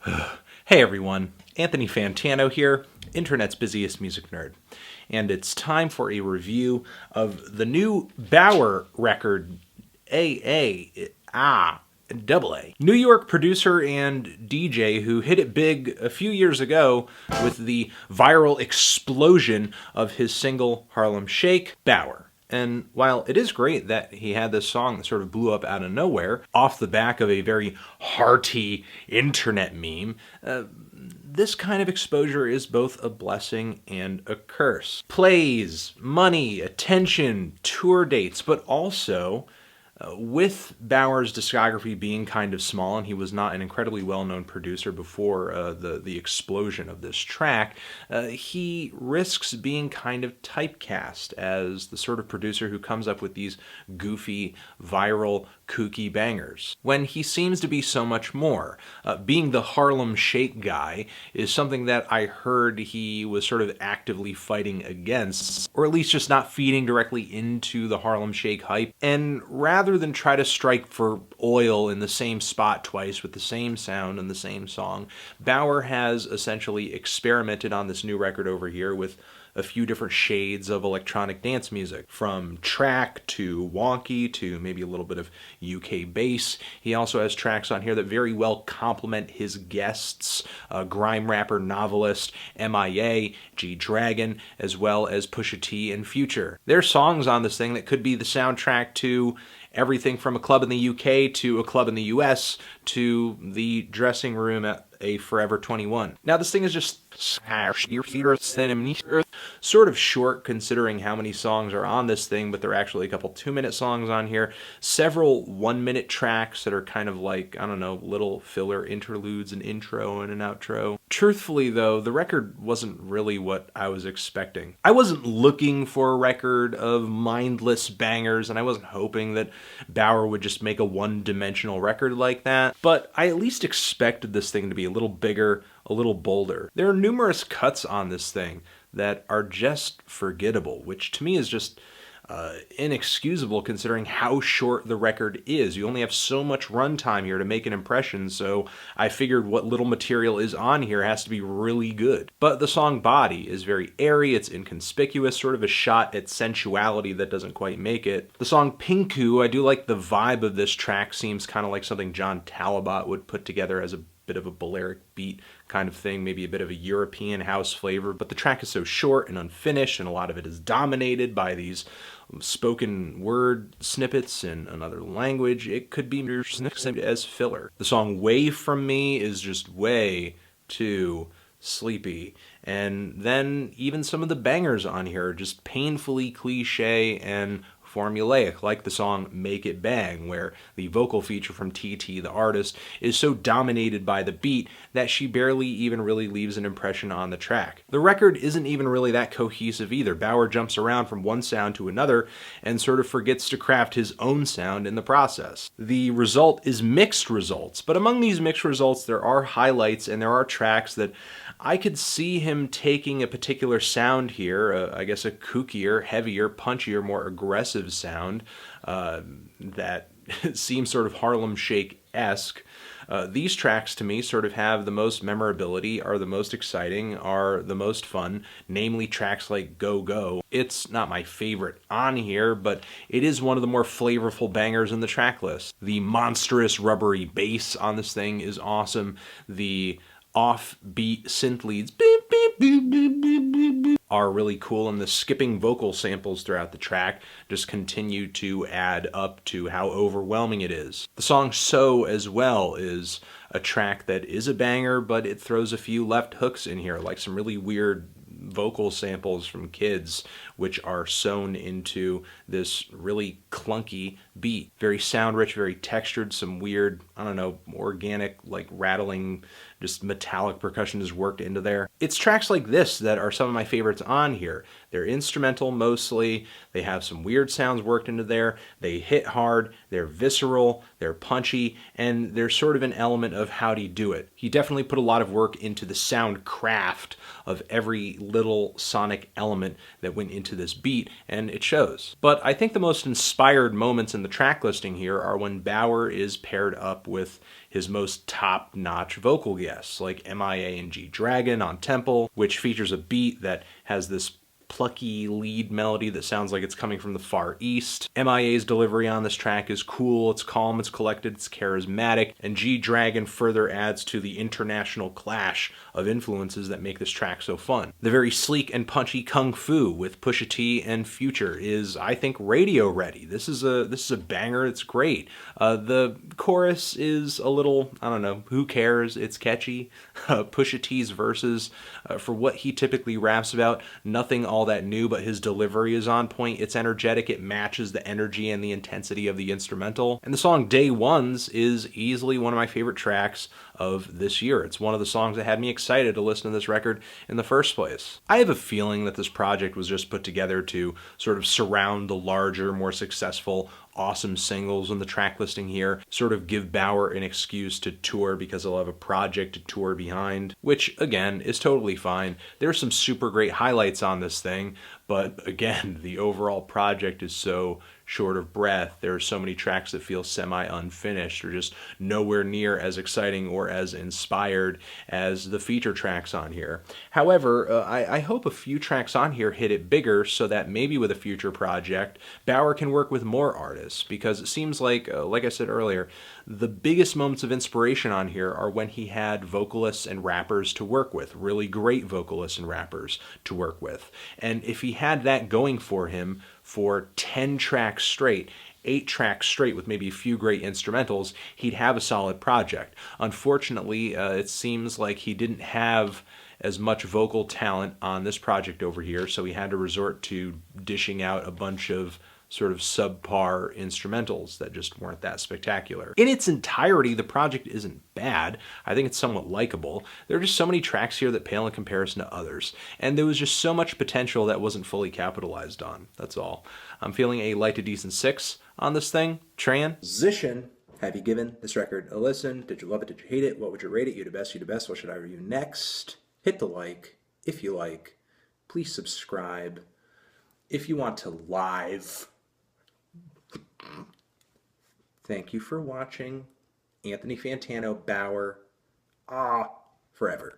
Hey everyone, Anthony Fantano here, internet's busiest music nerd. And it's time for a review of the new Baauer record, double A. New York producer and DJ who hit it big a few years ago with the viral explosion of his single Harlem Shake, Baauer. And while it is great that he had this song that sort of blew up out of nowhere, off the back of a very hearty internet meme, this kind of exposure is both a blessing and a curse. Plays, money, attention, tour dates, but also with Baauer's discography being kind of small, and he was not an incredibly well-known producer before the explosion of this track, he risks being kind of typecast as the sort of producer who comes up with these goofy, viral, kooky bangers, when he seems to be so much more. Being the Harlem Shake guy is something that I heard he was sort of actively fighting against, or at least just not feeding directly into the Harlem Shake hype, and rather than try to strike for oil in the same spot twice with the same sound and the same song, Baauer has essentially experimented on this new record over here with a few different shades of electronic dance music, from track to wonky to maybe a little bit of UK bass. He also has tracks on here that very well complement his guests, grime rapper, novelist, m.i.a, G-Dragon, as well as Pusha T and Future. There are songs on this thing that could be the soundtrack to everything from a club in the UK to a club in the US to the dressing room at a Forever 21. Now this thing is just sort of short considering how many songs are on this thing, but there are actually a couple 2-minute songs on here, several 1-minute tracks that are kind of like, I don't know, little filler interludes, an intro and an outro. Truthfully though, the record wasn't really what I was expecting. I wasn't looking for a record of mindless bangers, and I wasn't hoping that Baauer would just make a one-dimensional record like that, but I at least expected this thing to be a little bigger, a little bolder. There are numerous cuts on this thing that are just forgettable, which to me is just inexcusable considering how short the record is. You only have so much runtime here to make an impression, so I figured what little material is on here has to be really good. But the song Body is very airy, it's inconspicuous, sort of a shot at sensuality that doesn't quite make it. The song Pinku, I do like the vibe of this track, seems kind of like something John Talabot would put together as a bit of a Balearic beat kind of thing, maybe a bit of a European house flavor, but the track is so short and unfinished, and a lot of it is dominated by these spoken word snippets in another language. It could be as filler. The song Way From Me is just way too sleepy, and then even some of the bangers on here are just painfully cliche and formulaic, like the song Make It Bang, where the vocal feature from TT, the artist, is so dominated by the beat that she barely even really leaves an impression on the track. The record isn't even really that cohesive either. Baauer jumps around from one sound to another and sort of forgets to craft his own sound in the process. The result is mixed results, but among these mixed results there are highlights and there are tracks that I could see him taking a particular sound here, I guess a kookier, heavier, punchier, more aggressive sound that seems sort of Harlem Shake-esque. These tracks to me sort of have the most memorability, are the most exciting, are the most fun, namely tracks like Go Go. It's not my favorite on here, but it is one of the more flavorful bangers in the track list. The monstrous rubbery bass on this thing is awesome. The off-beat synth leads beep, beep, beep, beep, beep, beep, beep, are really cool, and the skipping vocal samples throughout the track just continue to add up to how overwhelming it is. The song So as well is a track that is a banger, but it throws a few left hooks in here, like some really weird vocal samples from kids, which are sewn into this really clunky beat. Very sound rich, very textured, some weird, I don't know, organic, like rattling, just metallic percussion is worked into there. It's tracks like this that are some of my favorites on here. They're instrumental mostly, they have some weird sounds worked into there, they hit hard, they're visceral, they're punchy, and there's sort of an element of how'd he do it. He definitely put a lot of work into the sound craft of every little sonic element that went into this beat, and it shows. But I think the most inspired moments in the track listing here are when Baauer is paired up with his most top-notch vocal guests, like m.i.a. and G-Dragon on Temple, which features a beat that has this plucky lead melody that sounds like it's coming from the Far East. m.i.a.'s delivery on this track is cool, it's calm, it's collected, it's charismatic, and G-Dragon further adds to the international clash of influences that make this track so fun. The very sleek and punchy Kung Fu with Pusha T and Future is, I think, radio ready. This is a banger, it's great. The chorus is a little, I don't know, who cares, it's catchy. Pusha T's verses, for what he typically raps about, nothing all that new, but his delivery is on point. It's energetic, it matches the energy and the intensity of the instrumental. And the song Day Ones is easily one of my favorite tracks of this year. It's one of the songs that had me excited to listen to this record in the first place. I have a feeling that this project was just put together to sort of surround the larger, more successful, awesome singles in the track listing here, sort of give Baauer an excuse to tour because he'll have a project to tour behind, which again is totally fine. There's some super great highlights on this thing, but again, the overall project is so short of breath. There are so many tracks that feel semi-unfinished or just nowhere near as exciting or as inspired as the feature tracks on here. However, I hope a few tracks on here hit it bigger so that maybe with a future project, Baauer can work with more artists, because it seems like I said earlier, the biggest moments of inspiration on here are when he had vocalists and rappers to work with, really great vocalists and rappers to work with. And if he had that going for him for 10 tracks straight, 8 tracks straight with maybe a few great instrumentals, he'd have a solid project. Unfortunately, it seems like he didn't have as much vocal talent on this project over here, so he had to resort to dishing out a bunch of sort of subpar instrumentals that just weren't that spectacular. In its entirety, the project isn't bad. I think it's somewhat likable. There are just so many tracks here that pale in comparison to others, and there was just so much potential that wasn't fully capitalized on. That's all. I'm feeling a light to decent 6 on this thing. Transition. Have you given this record a listen? Did you love it? Did you hate it? What would you rate it? You the best, you the best. What should I review next? Hit the like if you like. Please subscribe if you want to live. Thank you for watching. Anthony Fantano, Baauer, forever.